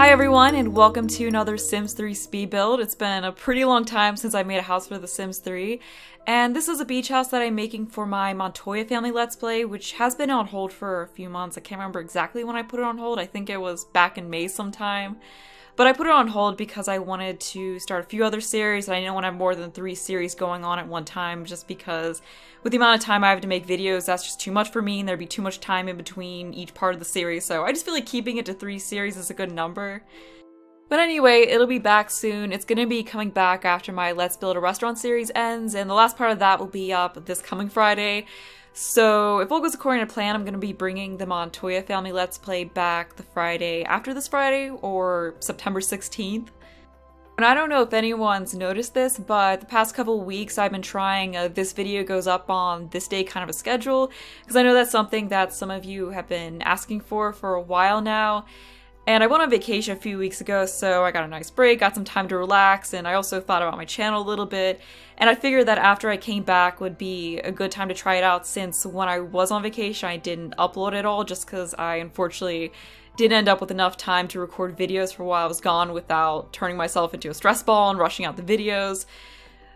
Hi everyone, and welcome to another Sims 3 speed build. It's been a pretty long time since I made a house for The Sims 3, and this is a beach house that I'm making for my Montoya Family Let's Play, which has been on hold for a few months. I can't remember exactly when I put it on hold. I think it was back in May sometime. But I put it on hold because I wanted to start a few other series, and I didn't want to have more than 3 series going on at one time, just because with the amount of time I have to make videos, that's just too much for me, and there'd be too much time in between each part of the series, so I just feel like keeping it to 3 series is a good number. But anyway, it'll be back soon. It's gonna be coming back after my Let's Build a Restaurant series ends, and the last part of that will be up this coming Friday. So if all goes according to plan, I'm going to be bringing the Montoya Family Let's Play back the Friday after this Friday, or September 16th. And I don't know if anyone's noticed this, but the past couple weeks I've been trying this video goes up on this day kind of a schedule, because I know that's something that some of you have been asking for a while now. And I went on vacation a few weeks ago, so I got a nice break, got some time to relax, and I also thought about my channel a little bit. And I figured that after I came back would be a good time to try it out, since when I was on vacation I didn't upload it all just because I unfortunately didn't end up with enough time to record videos for while I was gone without turning myself into a stress ball and rushing out the videos.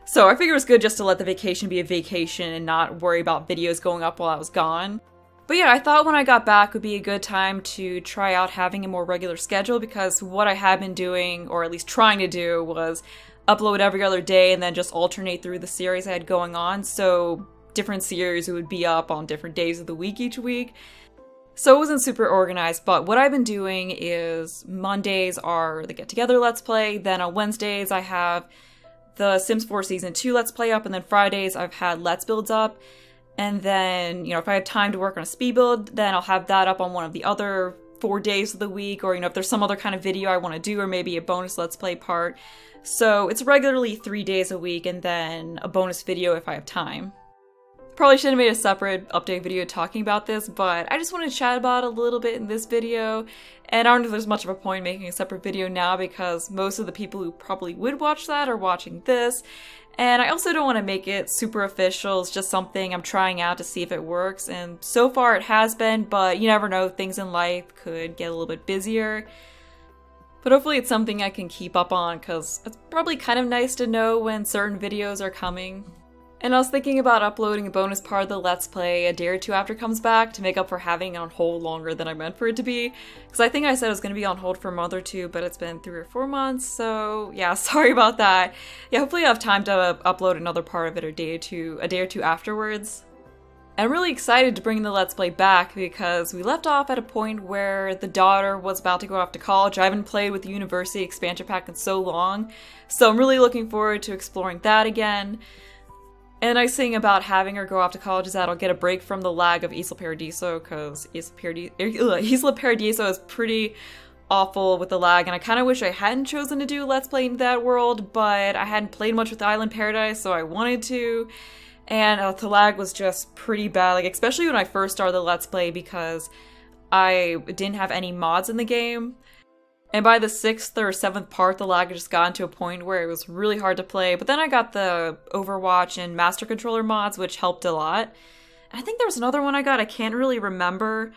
So I figured it was good just to let the vacation be a vacation and not worry about videos going up while I was gone. But yeah, I thought when I got back would be a good time to try out having a more regular schedule, because what I had been doing, or at least trying to do, was upload every other day and then just alternate through the series I had going on, so different series would be up on different days of the week each week. So it wasn't super organized, but what I've been doing is Mondays are the Get Together Let's Play, then on Wednesdays I have the Sims 4 Season 2 Let's Play up, and then Fridays I've had Let's Builds up. And then, you know, if I have time to work on a speed build, then I'll have that up on one of the other 4 days of the week, or, you know, if there's some other kind of video I want to do, or maybe a bonus Let's Play part. So it's regularly 3 days a week, and then a bonus video if I have time. Probably should have made a separate update video talking about this, but I just want to chat about it a little bit in this video, and I don't know if there's much of a point making a separate video now, because most of the people who probably would watch that are watching this. And I also don't want to make it super official. It's just something I'm trying out to see if it works, and so far it has been, but you never know, things in life could get a little bit busier. But hopefully it's something I can keep up on, because it's probably kind of nice to know when certain videos are coming. And I was thinking about uploading a bonus part of the Let's Play a day or two after it comes back to make up for having it on hold longer than I meant for it to be. Because I think I said it was going to be on hold for a month or two, but it's been 3 or 4 months, so yeah, sorry about that. Yeah, hopefully I have time to upload another part of it a day or two afterwards. I'm really excited to bring the Let's Play back because we left off at a point where the daughter was about to go off to college. I haven't played with the University expansion pack in so long, so I'm really looking forward to exploring that again. And the nice thing about having her go off to college is that I'll get a break from the lag of Isla Paradiso, because Isla Paradiso is pretty awful with the lag, and I kind of wish I hadn't chosen to do a Let's Play in that world, but I hadn't played much with Island Paradise, so I wanted to. And the lag was just pretty bad, like especially when I first started the Let's Play, because I didn't have any mods in the game. And by the 6th or 7th part, the lag had just gotten to a point where it was really hard to play. But then I got the Overwatch and Master Controller mods, which helped a lot. And I think there was another one I got, I can't really remember.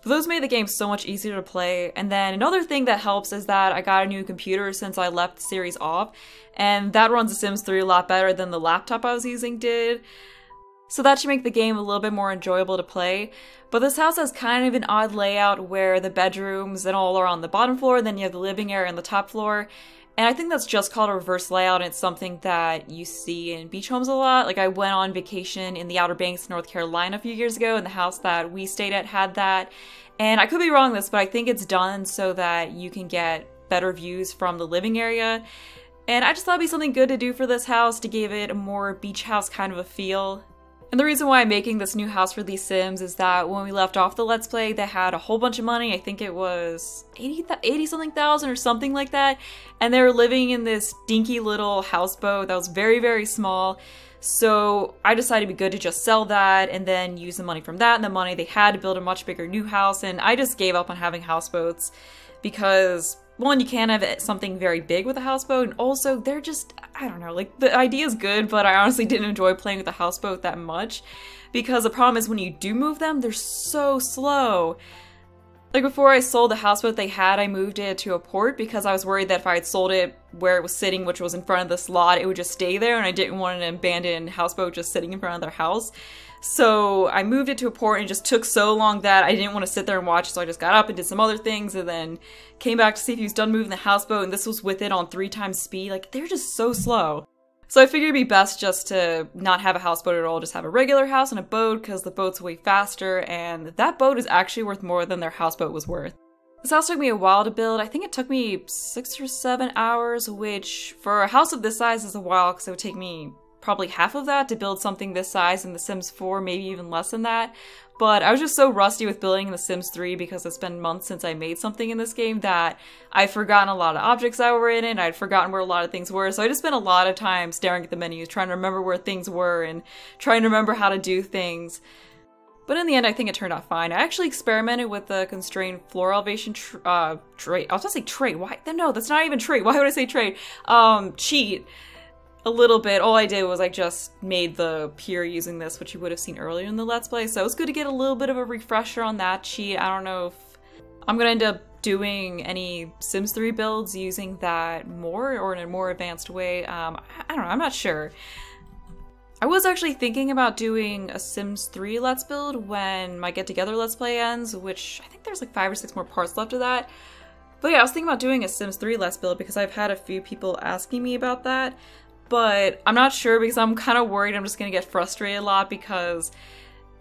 But those made the game so much easier to play. And then another thing that helps is that I got a new computer since I left the series off. And that runs The Sims 3 a lot better than the laptop I was using did. So that should make the game a little bit more enjoyable to play. But this house has kind of an odd layout where the bedrooms and all are on the bottom floor, and then you have the living area on the top floor. And I think that's just called a reverse layout, and it's something that you see in beach homes a lot. Like I went on vacation in the Outer Banks, North Carolina a few years ago, and the house that we stayed at had that. And I could be wrong on this, but I think it's done so that you can get better views from the living area. And I just thought it'd be something good to do for this house to give it a more beach house kind of a feel. And the reason why I'm making this new house for these Sims is that when we left off the Let's Play, they had a whole bunch of money. I think it was 80-something thousand or something like that. And they were living in this dinky little houseboat that was very, very small. So I decided it'd be good to just sell that and then use the money from that and the money they had to build a much bigger new house. And I just gave up on having houseboats because, one, you can't have something very big with a houseboat, and also they're just, I don't know, like the idea is good, but I honestly didn't enjoy playing with a houseboat that much, because the problem is when you do move them, they're so slow. Like before I sold the houseboat they had, I moved it to a port because I was worried that if I had sold it where it was sitting, which was in front of this lot, it would just stay there, and I didn't want an abandoned houseboat just sitting in front of their house. So I moved it to a port, and it just took so long that I didn't want to sit there and watch, so I just got up and did some other things, and then came back to see if he was done moving the houseboat, and this was with it on 3 times speed. Like, they're just so slow. So I figured it'd be best just to not have a houseboat at all, just have a regular house and a boat, because the boat's way faster, and that boat is actually worth more than their houseboat was worth. This house took me a while to build. I think it took me 6 or 7 hours, which for a house of this size is a while, because it would take me probably half of that to build something this size in The Sims 4, maybe even less than that. But I was just so rusty with building in The Sims 3 because it's been months since I made something in this game that I'd forgotten a lot of objects that were in it, I'd forgotten where a lot of things were, so I just spent a lot of time staring at the menus, trying to remember where things were and trying to remember how to do things. But in the end, I think it turned out fine. I actually experimented with the constrained floor elevation trait. I was gonna say trait. Why? No, that's not even trait. Why would I say trait? Cheat. A little bit. All I did was I just made the pier using this, which you would have seen earlier in the Let's Play, so it was good to get a little bit of a refresher on that cheat. I don't know if I'm gonna end up doing any Sims 3 builds using that more or in a more advanced way. I don't know, I'm not sure. I was actually thinking about doing a Sims 3 Let's Build when my Get Together Let's Play ends, which I think there's like 5 or 6 more parts left of that. But yeah, I was thinking about doing a Sims 3 Let's Build because I've had a few people asking me about that. But I'm not sure because I'm kind of worried I'm just going to get frustrated a lot because,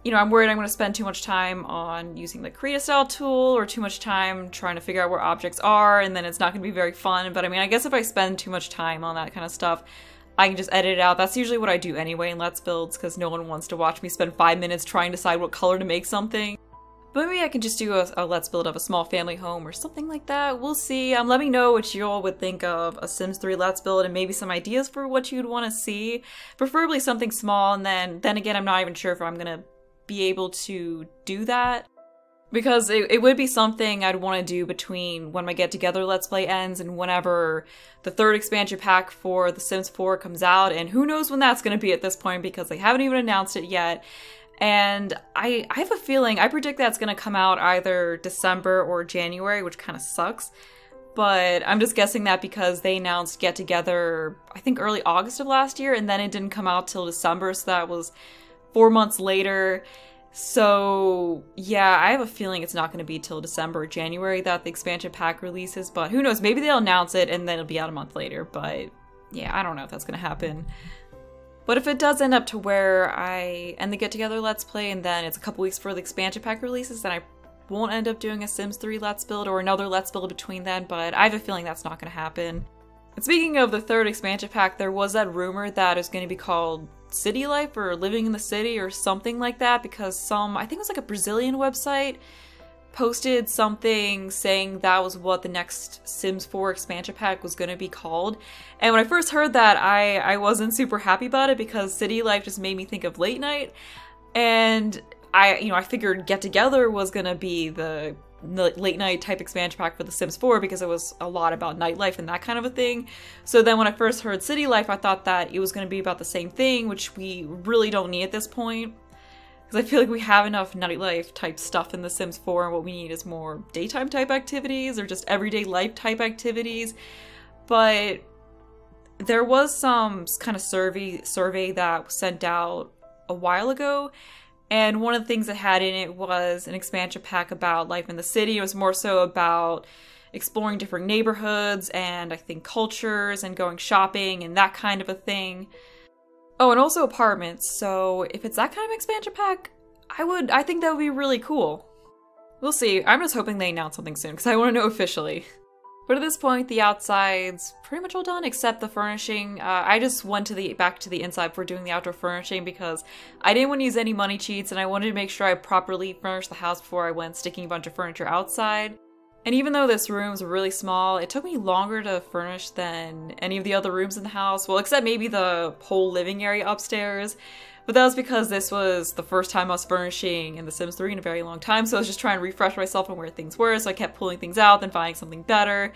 you know, I'm worried I'm going to spend too much time on using the Create a Style tool or too much time trying to figure out where objects are, and then it's not going to be very fun. But I mean, I guess if I spend too much time on that kind of stuff, I can just edit it out. That's usually what I do anyway in Let's Builds because no one wants to watch me spend 5 minutes trying to decide what color to make something. But maybe I can just do a Let's Build of a small family home or something like that. We'll see. Let me know what you all would think of a Sims 3 Let's Build and maybe some ideas for what you'd want to see. Preferably something small, and then again, I'm not even sure if I'm going to be able to do that. Because it would be something I'd want to do between when my Get Together Let's Play ends and whenever the 3rd expansion pack for The Sims 4 comes out, and who knows when that's going to be at this point because they haven't even announced it yet. And I have a feeling, I predict that's going to come out either December or January, which kind of sucks. But I'm just guessing that because they announced Get Together, I think early August of last year, and then it didn't come out till December, so that was 4 months later. So yeah, I have a feeling it's not going to be till December or January that the expansion pack releases, but who knows, maybe they'll announce it and then it'll be out a month later, but yeah, I don't know if that's going to happen. But if it does end up to where I end the Get Together Let's Play and then it's a couple weeks before the expansion pack releases, then I won't end up doing a Sims 3 Let's Build or another Let's Build between then, but I have a feeling that's not going to happen. And speaking of the 3rd expansion pack, there was that rumor that it's going to be called City Life or Living in the City or something like that because I think it was like a Brazilian website, posted something saying that was what the next Sims 4 expansion pack was going to be called. And when I first heard that, I wasn't super happy about it because City Life just made me think of late night. And I figured Get Together was going to be the late night type expansion pack for The Sims 4 because it was a lot about nightlife and that kind of a thing. So then when I first heard City Life, I thought that it was going to be about the same thing, which we really don't need at this point. Because I feel like we have enough nightlife type stuff in The Sims 4 and what we need is more daytime type activities or just everyday life type activities. But there was some kind of survey that was sent out a while ago, and one of the things it had in it was an expansion pack about life in the city. It was more so about exploring different neighborhoods and I think cultures and going shopping and that kind of a thing. Oh, and also apartments, so if it's that kind of expansion pack, I think that would be really cool. We'll see. I'm just hoping they announce something soon, because I want to know officially. But at this point, the outside's pretty much all done, except the furnishing. I just went back to the inside for doing the outdoor furnishing, because I didn't want to use any money cheats, and I wanted to make sure I properly furnished the house before I went sticking a bunch of furniture outside. And even though this room's really small, it took me longer to furnish than any of the other rooms in the house. Well, except maybe the whole living area upstairs. But that was because this was the first time I was furnishing in The Sims 3 in a very long time, so I was just trying to refresh myself on where things were, so I kept pulling things out, then finding something better.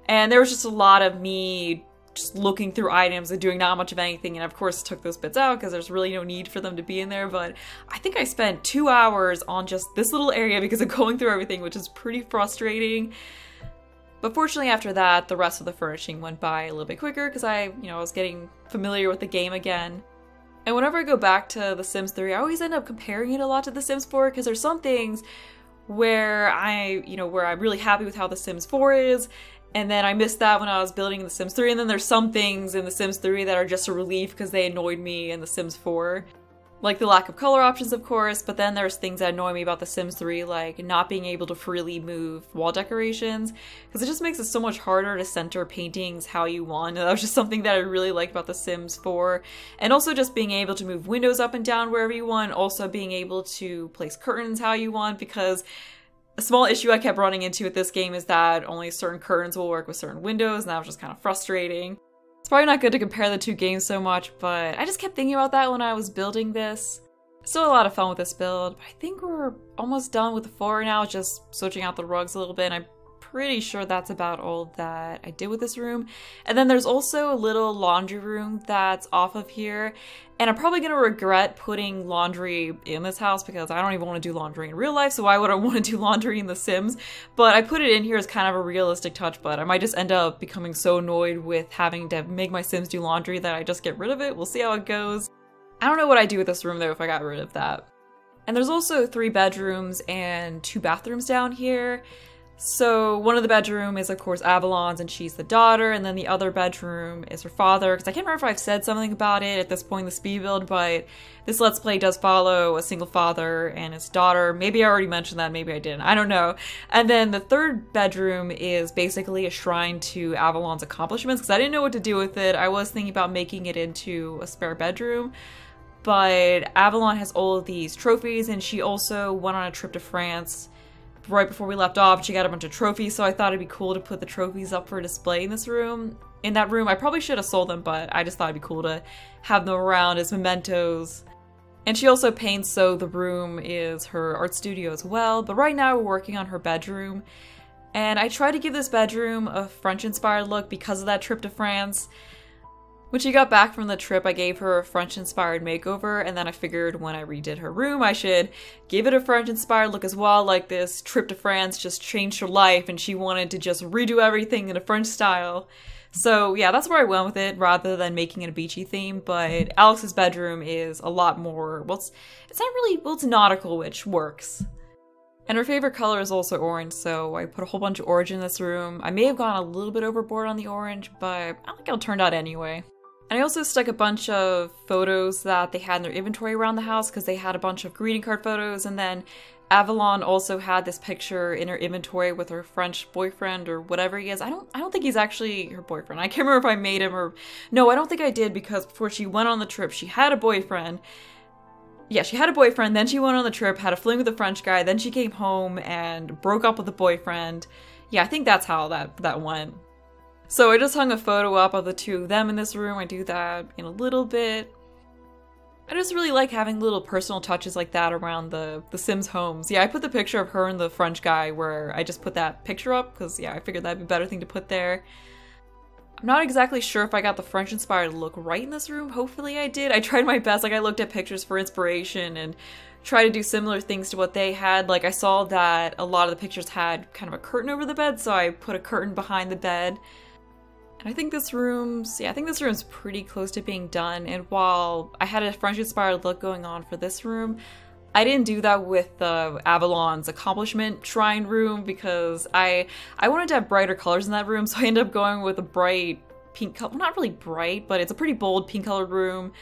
And there was just a lot of me just looking through items and doing not much of anything, and of course took those bits out because there's really no need for them to be in there. But I think I spent 2 hours on just this little area because of going through everything, which is pretty frustrating. But fortunately after that, the rest of the furnishing went by a little bit quicker because I was getting familiar with the game again. And whenever I go back to The Sims 3, I always end up comparing it a lot to The Sims 4 because there's some things where where I'm really happy with how The Sims 4 is, and then I missed that when I was building The Sims 3, and then there's some things in The Sims 3 that are just a relief because they annoyed me in The Sims 4. Like the lack of color options, of course, but then there's things that annoy me about The Sims 3, like not being able to freely move wall decorations, because it just makes it so much harder to center paintings how you want, and that was just something that I really liked about The Sims 4. And also just being able to move windows up and down wherever you want, also being able to place curtains how you want, because a small issue I kept running into with this game is that only certain curtains will work with certain windows, and that was just kind of frustrating. It's probably not good to compare the two games so much, but I just kept thinking about that when I was building this. Still a lot of fun with this build, but I think we're almost done with the floor now, just switching out the rugs a little bit, and I'm pretty sure that's about all that I did with this room. And then there's also a little laundry room that's off of here, and I'm probably going to regret putting laundry in this house because I don't even want to do laundry in real life, so why would I want to do laundry in The Sims? But I put it in here as kind of a realistic touch, but I might just end up becoming so annoyed with having to make my Sims do laundry that I just get rid of it. We'll see how it goes. I don't know what I'd do with this room though if I got rid of that. And there's also 3 bedrooms and 2 bathrooms down here. So one of the bedroom is of course Avalon's and she's the daughter, and then the other bedroom is her father, because I can't remember if I've said something about it at this point in the speed build, but this Let's Play does follow a single father and his daughter. Maybe I already mentioned that, maybe I didn't, I don't know. And then the third bedroom is basically a shrine to Avalon's accomplishments, because I didn't know what to do with it. I was thinking about making it into a spare bedroom, but Avalon has all of these trophies, and she also went on a trip to France right before we left off. She got a bunch of trophies, so I thought it'd be cool to put the trophies up for display in this room. In that room, I probably should have sold them, but I just thought it'd be cool to have them around as mementos. And she also paints, so the room is her art studio as well. But right now we're working on her bedroom, and I tried to give this bedroom a French-inspired look because of that trip to France. When she got back from the trip, I gave her a French-inspired makeover, and then I figured when I redid her room, I should give it a French-inspired look as well, like this trip to France just changed her life, and she wanted to just redo everything in a French style. So yeah, that's where I went with it, rather than making it a beachy theme, but Alex's bedroom is a lot more, well, it's not really, well, it's nautical, which works. And her favorite color is also orange, so I put a whole bunch of orange in this room. I may have gone a little bit overboard on the orange, but I think it turned out anyway. And I also stuck a bunch of photos that they had in their inventory around the house because they had a bunch of greeting card photos, and then Avalon also had this picture in her inventory with her French boyfriend or whatever he is. I don't think he's actually her boyfriend. I can't remember if I made him or... No, I don't think I did, because before she went on the trip, she had a boyfriend. Yeah, she had a boyfriend, then she went on the trip, had a fling with a French guy, then she came home and broke up with the boyfriend. Yeah, I think that's how that went. So I just hung a photo up of the two of them in this room. I do that in a little bit. I just really like having little personal touches like that around the Sims homes. Yeah, I put the picture of her and the French guy where I just put that picture up because, yeah, I figured that'd be a better thing to put there. I'm not exactly sure if I got the French-inspired look right in this room. Hopefully I did. I tried my best. Like, I looked at pictures for inspiration and tried to do similar things to what they had. Like, I saw that a lot of the pictures had kind of a curtain over the bed, so I put a curtain behind the bed. And I think this room's pretty close to being done, and while I had a French-inspired look going on for this room, I didn't do that with Avalon's accomplishment shrine room because I wanted to have brighter colors in that room, so I ended up going with a bright pink color. Well, not really bright, but it's a pretty bold pink colored room.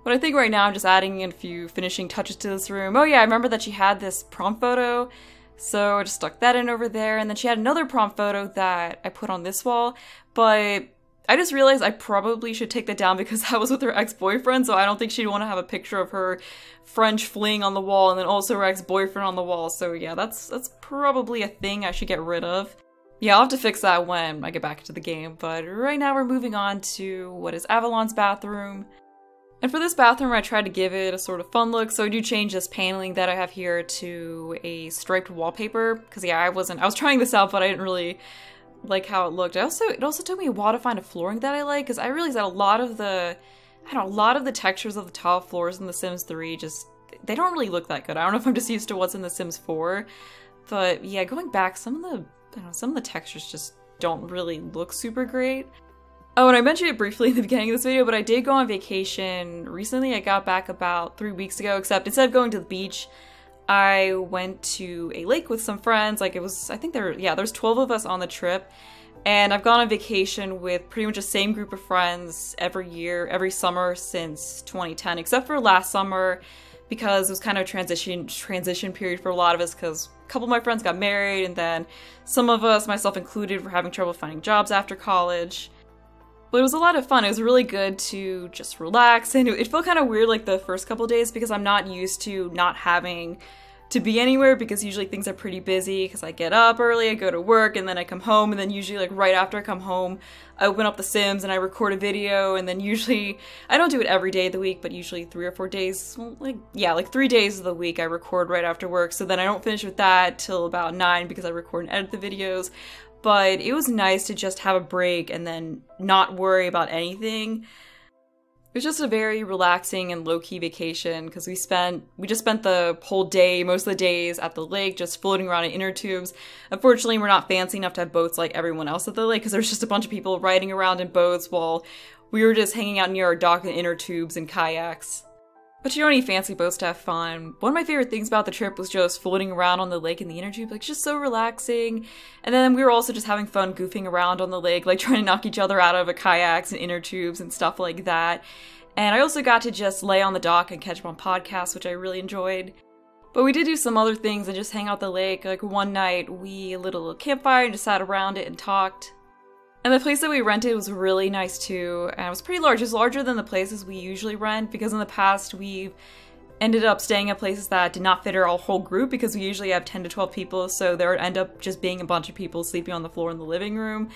But I think right now I'm just adding in a few finishing touches to this room. Oh yeah, I remember that she had this prom photo, so I just stuck that in over there, and then she had another prom photo that I put on this wall, but I just realized I probably should take that down because that was with her ex-boyfriend, so I don't think she'd want to have a picture of her French fling on the wall and then also her ex-boyfriend on the wall, so yeah, that's probably a thing I should get rid of. Yeah, I'll have to fix that when I get back into the game, but right now we're moving on to what is Avalon's bathroom. And for this bathroom, I tried to give it a sort of fun look, so I do change this paneling that I have here to a striped wallpaper, because yeah, I was trying this out, but I didn't really like how it looked. It also took me a while to find a flooring that I like, because I realized that a lot of the textures of the tile floors in The Sims 3 just, they don't really look that good. I don't know if I'm just used to what's in The Sims 4, but yeah, going back, some of the textures just don't really look super great. Oh, and I mentioned it briefly in the beginning of this video, but I did go on vacation recently. I got back about 3 weeks ago, except instead of going to the beach, I went to a lake with some friends. Like, there's 12 of us on the trip, and I've gone on vacation with pretty much the same group of friends every year, every summer since 2010, except for last summer, because it was kind of a transition period for a lot of us, because a couple of my friends got married, and then some of us, myself included, were having trouble finding jobs after college. But it was a lot of fun. It was really good to just relax, and it felt kind of weird like the first couple days, because I'm not used to not having to be anywhere, because usually things are pretty busy, because I get up early, I go to work, and then I come home, and then usually like right after I come home, I open up The Sims and I record a video, and then usually, I don't do it every day of the week, but usually 3 or 4 days, like 3 days of the week I record right after work, so then I don't finish with that till about 9 because I record and edit the videos. But it was nice to just have a break and then not worry about anything. It was just a very relaxing and low-key vacation, because we just spent the whole day, most of the days, at the lake, just floating around in inner tubes. Unfortunately, we're not fancy enough to have boats like everyone else at the lake, because there's just a bunch of people riding around in boats while we were just hanging out near our dock in inner tubes and kayaks. But you don't need fancy boats to have fun. One of my favorite things about the trip was just floating around on the lake in the inner tube, like, just so relaxing. And then we were also just having fun goofing around on the lake, like trying to knock each other out of kayaks and inner tubes and stuff like that. And I also got to just lay on the dock and catch up on podcasts, which I really enjoyed. But we did do some other things and just hang out the lake. Like, one night we lit a little campfire and just sat around it and talked. And the place that we rented was really nice too, and it was pretty large. It was larger than the places we usually rent, because in the past we've ended up staying at places that did not fit our whole group, because we usually have 10 to 12 people, so there would end up just being a bunch of people sleeping on the floor in the living room.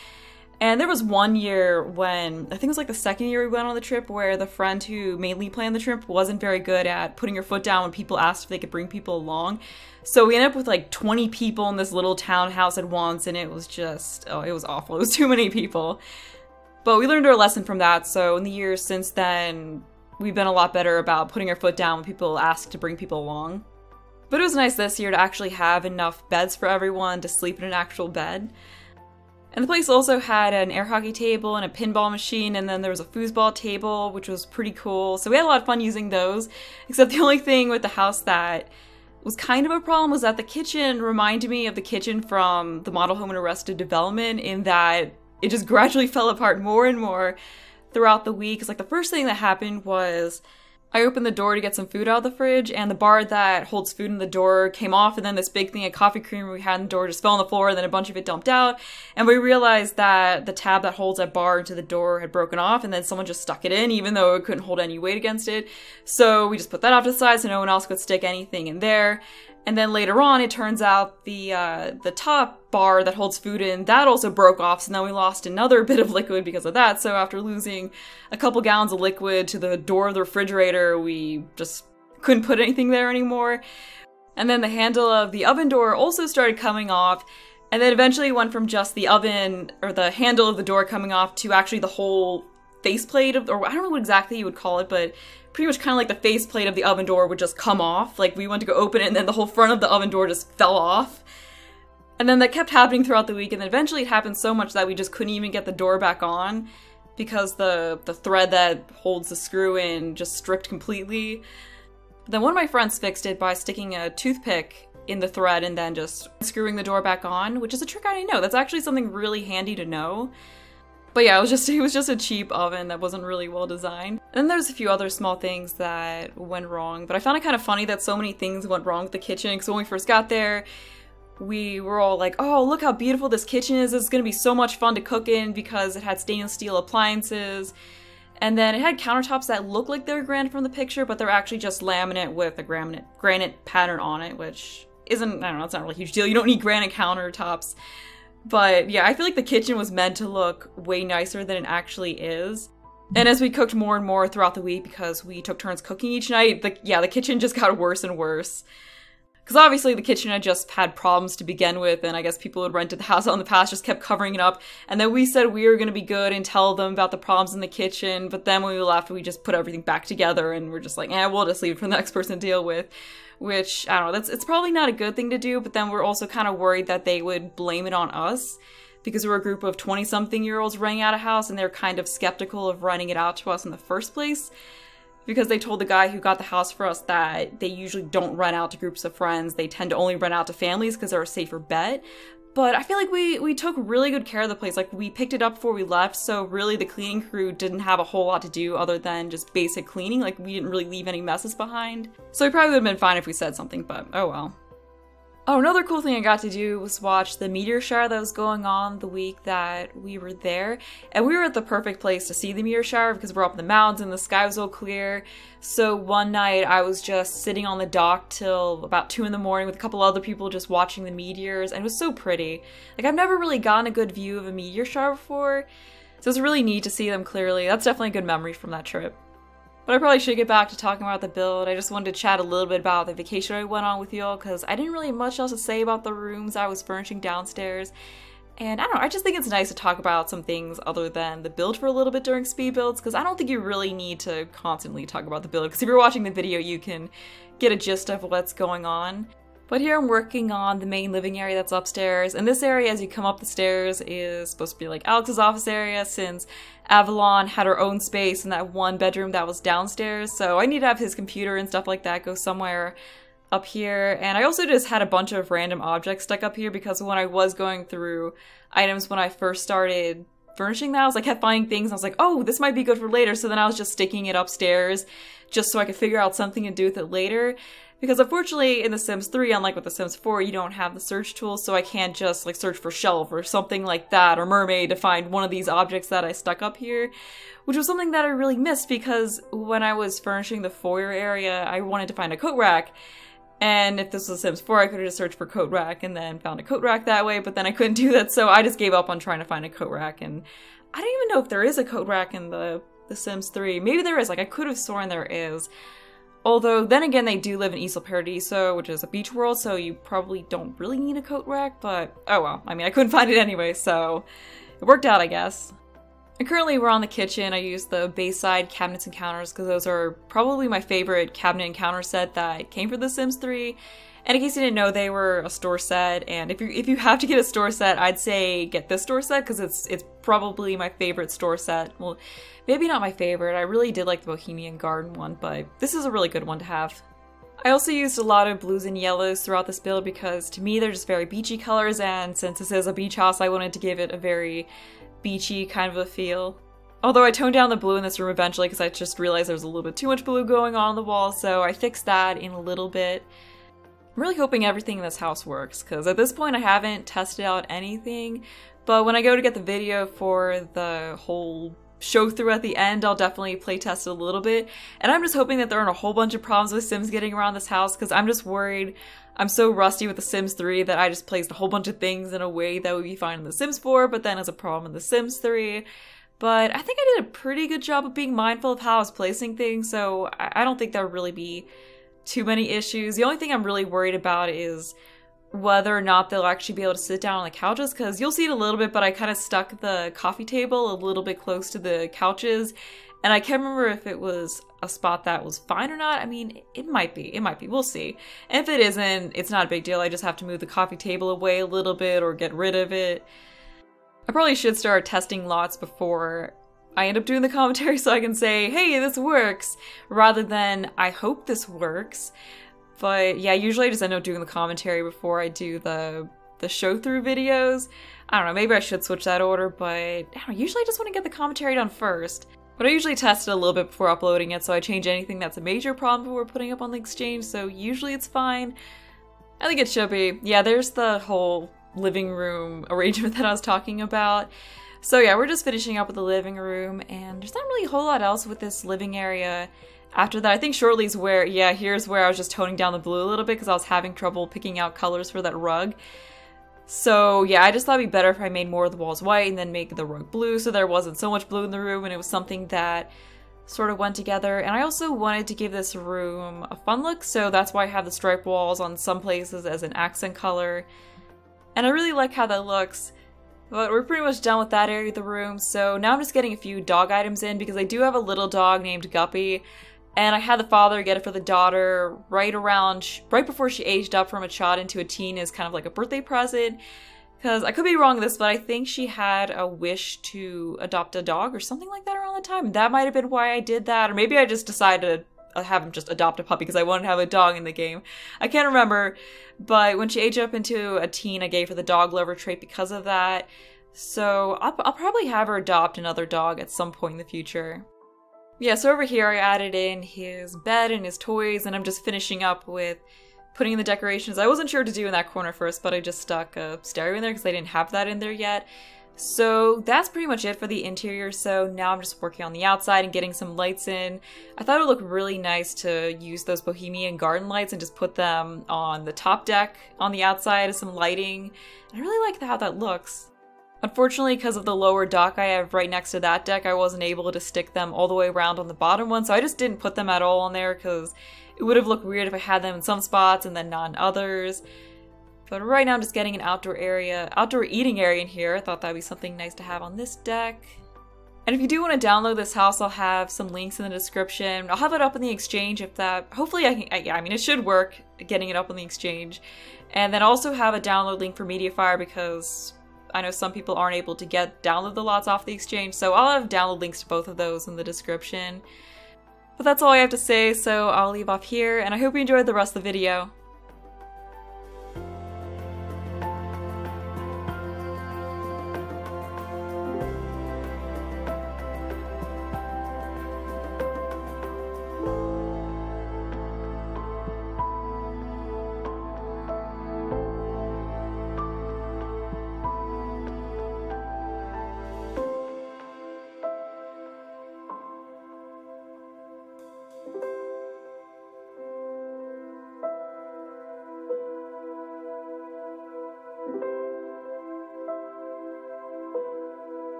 And there was one year when, I think it was like the second year we went on the trip, where the friend who mainly planned the trip wasn't very good at putting her foot down when people asked if they could bring people along. So we ended up with like 20 people in this little townhouse at once, and it was just, it was awful. It was too many people. But we learned our lesson from that, so in the years since then, we've been a lot better about putting our foot down when people ask to bring people along. But it was nice this year to actually have enough beds for everyone to sleep in an actual bed. And the place also had an air hockey table and a pinball machine, and then there was a foosball table, which was pretty cool. So we had a lot of fun using those, except the only thing with the house that was kind of a problem was that the kitchen reminded me of the kitchen from the model home in Arrested Development, in that it just gradually fell apart more and more throughout the week. Because like the first thing that happened was I opened the door to get some food out of the fridge, and the bar that holds food in the door came off, and then this big thing of coffee creamer we had in the door just fell on the floor, and then a bunch of it dumped out, and we realized that the tab that holds that bar into the door had broken off, and then someone just stuck it in, even though it couldn't hold any weight against it. So we just put that off to the side so no one else could stick anything in there. And then later on, it turns out the top bar that holds food in, that also broke off, so then we lost another bit of liquid because of that. So after losing a couple gallons of liquid to the door of the refrigerator, we just couldn't put anything there anymore. And then the handle of the oven door also started coming off, and then eventually went from just the oven, or the handle of the door coming off, to actually the whole faceplate of, or I don't know what exactly you would call it, but pretty much kind of like the faceplate of the oven door would just come off. Like, we went to go open it, and then the whole front of the oven door just fell off. And then that kept happening throughout the week, and then eventually it happened so much that we just couldn't even get the door back on, because the thread that holds the screw in just stripped completely. But then one of my friends fixed it by sticking a toothpick in the thread and then just screwing the door back on, which is a trick I didn't know. That's actually something really handy to know. But yeah, it was just a cheap oven that wasn't really well designed. And then there's a few other small things that went wrong, but I found it kind of funny that so many things went wrong with the kitchen, because when we first got there, we were all like, oh, look how beautiful this kitchen is. It's gonna be so much fun to cook in, because it had stainless steel appliances. And then it had countertops that looked like they were granite from the picture, but they're actually just laminate with a granite pattern on it, which isn't, I don't know, it's not really a huge deal. You don't need granite countertops. But yeah, I feel like the kitchen was meant to look way nicer than it actually is. And as we cooked more and more throughout the week, because we took turns cooking each night, the kitchen just got worse and worse. Because obviously the kitchen had just had problems to begin with, and I guess people who had rented the house out in the past just kept covering it up. And then we said we were going to be good and tell them about the problems in the kitchen, but then when we left, we just put everything back together, and we're just like, we'll just leave it for the next person to deal with. Which, I don't know, it's probably not a good thing to do, but then we're also kind of worried that they would blame it on us, because we're a group of 20-something-year-olds renting out a house, and they're kind of skeptical of renting it out to us in the first place. Because they told the guy who got the house for us that they usually don't rent out to groups of friends. They tend to only rent out to families because they're a safer bet. But I feel like we took really good care of the place. Like, we picked it up before we left, so really the cleaning crew didn't have a whole lot to do other than just basic cleaning. Like, we didn't really leave any messes behind. So we probably would have been fine if we said something, but oh well. Oh, another cool thing I got to do was watch the meteor shower that was going on the week that we were there. And we were at the perfect place to see the meteor shower because we're up in the mountains and the sky was all clear. So one night I was just sitting on the dock till about 2 in the morning with a couple other people just watching the meteors, and it was so pretty. Like, I've never really gotten a good view of a meteor shower before, so it's really neat to see them clearly. That's definitely a good memory from that trip. But I probably should get back to talking about the build. I just wanted to chat a little bit about the vacation I went on with y'all, because I didn't really have much else to say about the rooms I was furnishing downstairs. And I don't know, I just think it's nice to talk about some things other than the build for a little bit during speed builds, because I don't think you really need to constantly talk about the build, because if you're watching the video, you can get a gist of what's going on. But here I'm working on the main living area that's upstairs, and this area as you come up the stairs is supposed to be like Alex's office area, since Avalon had her own space in that one bedroom that was downstairs, so I need to have his computer and stuff like that go somewhere up here. And I also just had a bunch of random objects stuck up here because when I was going through items when I first started furnishing the house, I kept finding things and I was like, oh, this might be good for later, so then I was just sticking it upstairs just so I could figure out something to do with it later. Because unfortunately in The Sims 3, unlike with The Sims 4, you don't have the search tool, so I can't just like search for shelf or something like that or mermaid to find one of these objects that I stuck up here, which was something that I really missed because when I was furnishing the foyer area, I wanted to find a coat rack. And if this was Sims 4, I could have just searched for coat rack and then found a coat rack that way, but then I couldn't do that, so I just gave up on trying to find a coat rack. And I don't even know if there is a coat rack in the Sims 3. Maybe there is, like I could have sworn there is. Although, then again, they do live in Isla Paradiso, which is a beach world, so you probably don't really need a coat rack, but oh well. I mean, I couldn't find it anyway, so it worked out, I guess. And currently we're on the kitchen. I use the Bayside cabinets and counters because those are probably my favorite cabinet and counter set that came for The Sims 3. And in case you didn't know, they were a store set, and if you have to get a store set, I'd say get this store set because it's probably my favorite store set. Well, maybe not my favorite. I really did like the Bohemian Garden one, but this is a really good one to have. I also used a lot of blues and yellows throughout this build because to me they're just very beachy colors, and since this is a beach house, I wanted to give it a very beachy kind of a feel. Although I toned down the blue in this room eventually because I just realized there was a little bit too much blue going on the wall, so I fixed that in a little bit. I'm really hoping everything in this house works, because at this point I haven't tested out anything, but when I go to get the video for the whole show through at the end, I'll definitely playtest it a little bit, and I'm just hoping that there aren't a whole bunch of problems with Sims getting around this house, because I'm just worried I'm so rusty with The Sims 3 that I just placed a whole bunch of things in a way that would be fine in The Sims 4, but then as a problem in The Sims 3. But I think I did a pretty good job of being mindful of how I was placing things, so I don't think there would really be too many issues. The only thing I'm really worried about is whether or not they'll actually be able to sit down on the couches, because you'll see it a little bit, but I kind of stuck the coffee table a little bit close to the couches, and I can't remember if it was a spot that was fine or not. I mean, it might be, we'll see. And if it isn't, it's not a big deal. I just have to move the coffee table away a little bit or get rid of it. I probably should start testing lots before I end up doing the commentary so I can say, hey, this works, rather than I hope this works. But yeah, usually I just end up doing the commentary before I do the show through videos. I don't know, maybe I should switch that order, but I don't know, usually I just want to get the commentary done first. But I usually test it a little bit before uploading it, so I change anything that's a major problem before putting up on the exchange, so usually it's fine. I think it should be. Yeah, there's the whole living room arrangement that I was talking about. So yeah, we're just finishing up with the living room, and there's not really a whole lot else with this living area after that. I think shortly is where, yeah, here's where I was just toning down the blue a little bit because I was having trouble picking out colors for that rug. So yeah, I just thought it'd be better if I made more of the walls white and then make the rug blue so there wasn't so much blue in the room, and it was something that sort of went together. And I also wanted to give this room a fun look, so that's why I have the striped walls on some places as an accent color. And I really like how that looks. But we're pretty much done with that area of the room, so now I'm just getting a few dog items in because I do have a little dog named Guppy. And I had the father get it for the daughter right before she aged up from a child into a teen as kind of like a birthday present. Because I could be wrong with this, but I think she had a wish to adopt a dog or something like that around the time. That might have been why I did that. Or maybe I just decided to have him just adopt a puppy because I wanted to have a dog in the game. I can't remember. But when she aged up into a teen, I gave her the dog lover trait because of that. So I'll probably have her adopt another dog at some point in the future. Yeah, so over here I added in his bed and his toys, and I'm just finishing up with putting in the decorations. I wasn't sure what to do in that corner first, but I just stuck a stereo in there because I didn't have that in there yet. So that's pretty much it for the interior, so now I'm just working on the outside and getting some lights in. I thought it would look really nice to use those bohemian garden lights and just put them on the top deck on the outside as some lighting. I really like how that looks. Unfortunately, because of the lower dock I have right next to that deck, I wasn't able to stick them all the way around on the bottom one, so I just didn't put them at all on there because it would have looked weird if I had them in some spots and then not in others. But right now I'm just getting an outdoor eating area in here. I thought that'd be something nice to have on this deck. And if you do want to download this house, I'll have some links in the description. I'll have it up in the exchange if that, hopefully I mean, it should work getting it up on the exchange. And then also have a download link for Mediafire because I know some people aren't able to download the lots off the exchange, so I'll have download links to both of those in the description. But that's all I have to say, so I'll leave off here, and I hope you enjoyed the rest of the video.